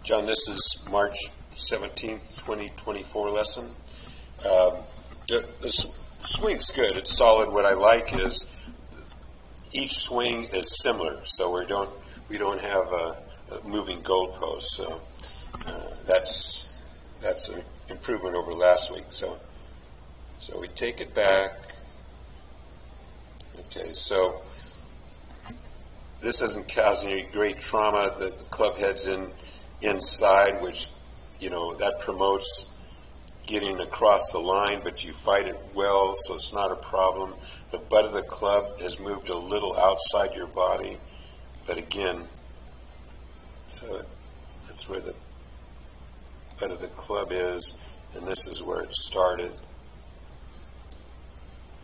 John, this is March 17th, 2024 lesson. The swing's good. It's solid. What I like is each swing is similar, so we don't have a moving goalpost. So that's an improvement over last week. So we take it back. Okay, so this isn't causing any great trauma. The club head's inside, which, you know, that promotes getting across the line, but you fight it well, so it's not a problem. The butt of the club has moved a little outside your body, but again, so that's where the butt of the club is, and this is where it started.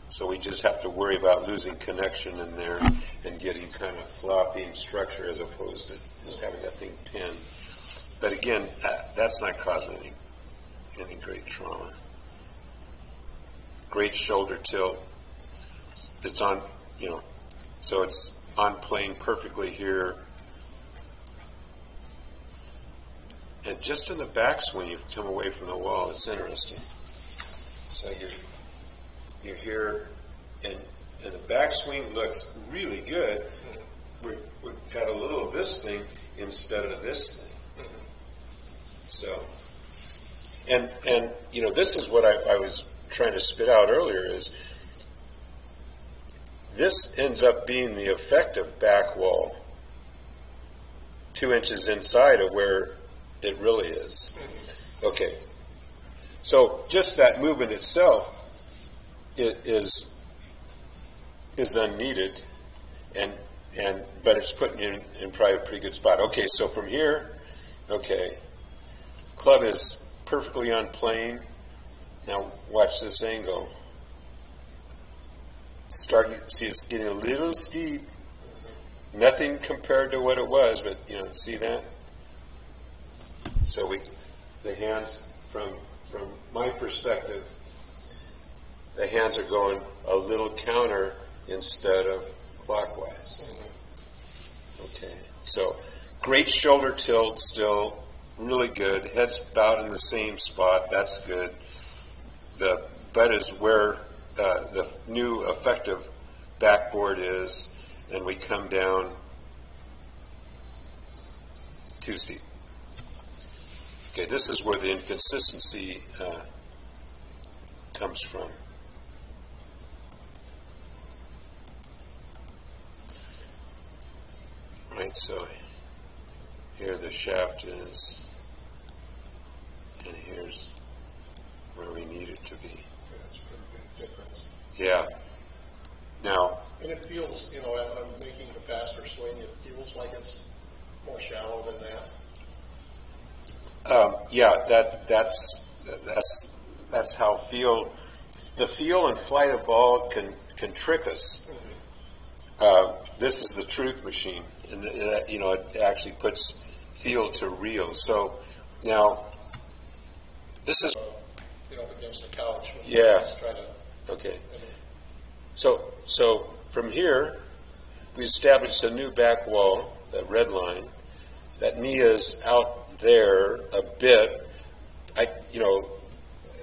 So we just have to worry about losing connection in there and getting kind of floppy structure as opposed to just having that thing pinned. But again, that's not causing any great trauma. Great shoulder tilt. It's on, you know, so it's on plane perfectly here. And just in the backswing, you've come away from the wall. It's interesting. So you're here, and the backswing looks really good. We've got a little of this thing instead of this thing. So, and you know, this is what I was trying to spit out earlier, is this ends up being the effective back wall 2 inches inside of where it really is. Okay, so just that movement itself is unneeded, but it's putting you in probably a pretty good spot. Okay, so from here, okay, club is perfectly on plane. Now watch this angle. See, it's getting a little steep. Nothing compared to what it was, but you know, see that? So the hands, from my perspective, the hands are going a little counter instead of clockwise. Okay, so great shoulder tilt still, really good. Head's about in the same spot, that's good. The butt is where the new effective backboard is, and we come down too steep. Okay, this is where the inconsistency comes from. Right, so here the shaft is, and here's where we need it to be. That's a pretty big difference. Yeah. Now, and it feels, you know, as I'm making the faster swing, it feels like it's more shallow than that. Yeah, that's how the feel and flight of ball can trick us. This is the truth machine, and you know, it actually puts feel to real. So now this is, you know, against the couch. Yeah. Just try to, okay. So from here, we established a new back wall, that red line. That knee is out there a bit. You know,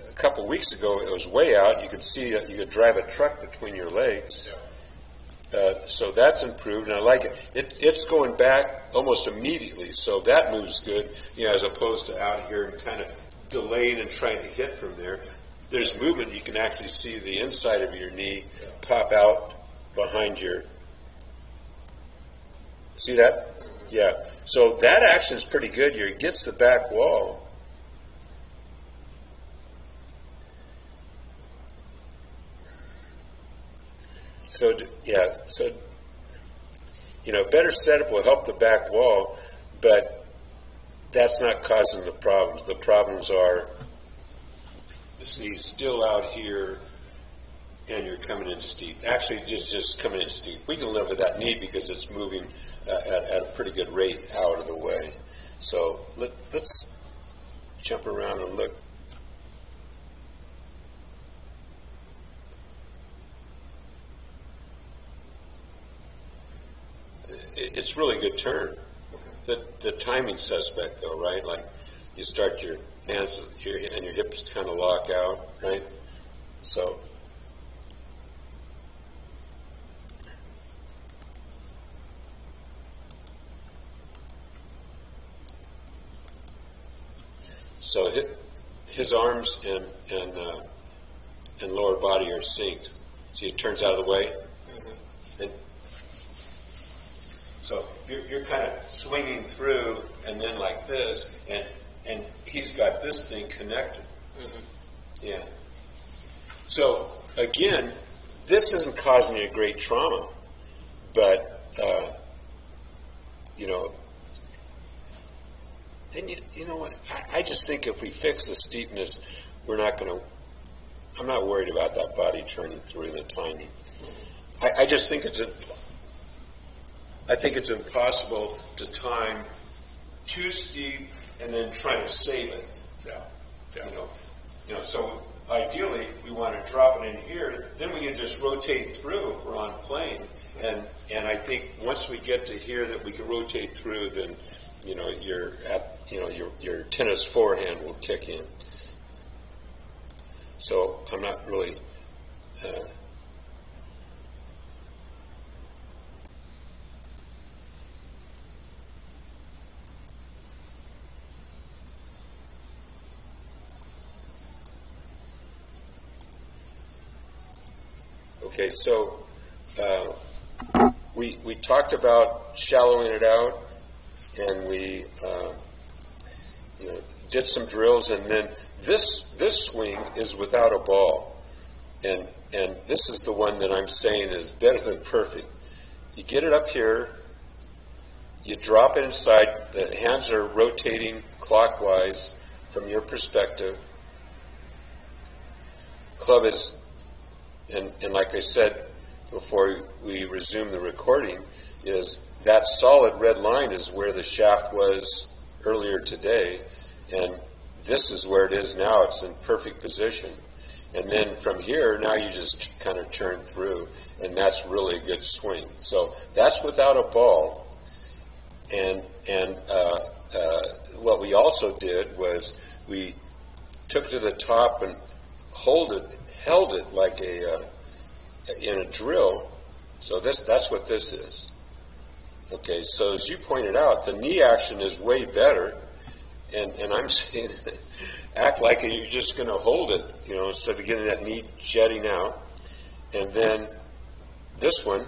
a couple weeks ago it was way out. You could see you could drive a truck between your legs. So that's improved, and I like it. It's going back almost immediately, so that moves good. You know, as opposed to out here and kind of delaying and trying to hit from there. There's movement. You can actually see the inside of your knee pop out behind your. See that? Yeah. So that action is pretty good here. It gets the back wall. So, yeah, so, you know, better setup will help the back wall, but that's not causing the problems. The problems are, see, still out here, and you're coming in steep. Actually, just coming in steep. We can live with that knee because it's moving at a pretty good rate out of the way. So let's jump around and look. It's really good turn. the timing suspect, though, right? Like you start your hands and your hips kind of lock out, right? So his arms and lower body are synced. See, it turns out of the way. Mm-hmm. And so you're kind of swinging through, and then like this, and he's got this thing connected. Mm-hmm. Yeah. So again, this isn't causing you a great trauma, but then you know what? I just think if we fix the steepness, we're not going to. I'm not worried about that body turning through the timing. I just think it's impossible to time too steep and then try to save it. Yeah. So ideally we want to drop it in here. Then we can just rotate through if we're on plane. And I think once we get to here that we can rotate through, then your tennis forehand will kick in. So I'm not really. Okay, so we talked about shallowing it out, and we did some drills, and then this swing is without a ball, and this is the one that I'm saying is better than perfect. You get it up here, you drop it inside, the hands are rotating clockwise from your perspective. Club is, and like I said before we resume the recording, is that solid red line is where the shaft was earlier today, and this is where it is now. It's in perfect position. And then from here, now you just kind of turn through, and that's really a good swing. So that's without a ball. And what we also did was we took it to the top and held it like in a drill. So that's what this is. Okay, so as you pointed out, the knee action is way better. And I'm saying, act like you're just going to hold it, instead of getting that knee jetting out. And then this one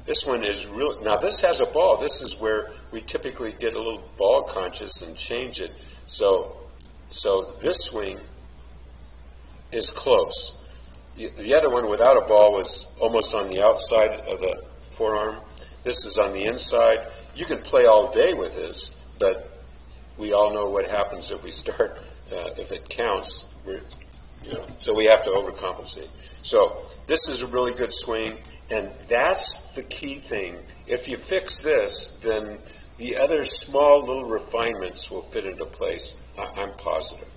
is real. Now this has a ball. This is where we typically get a little ball conscious and change it. So this swing is close. The other one without a ball was almost on the outside of the forearm. This is on the inside. You can play all day with this, but we all know what happens if we start, if it counts, so we have to overcompensate. So this is a really good swing, and that's the key thing. If you fix this, then the other small little refinements will fit into place. I'm positive.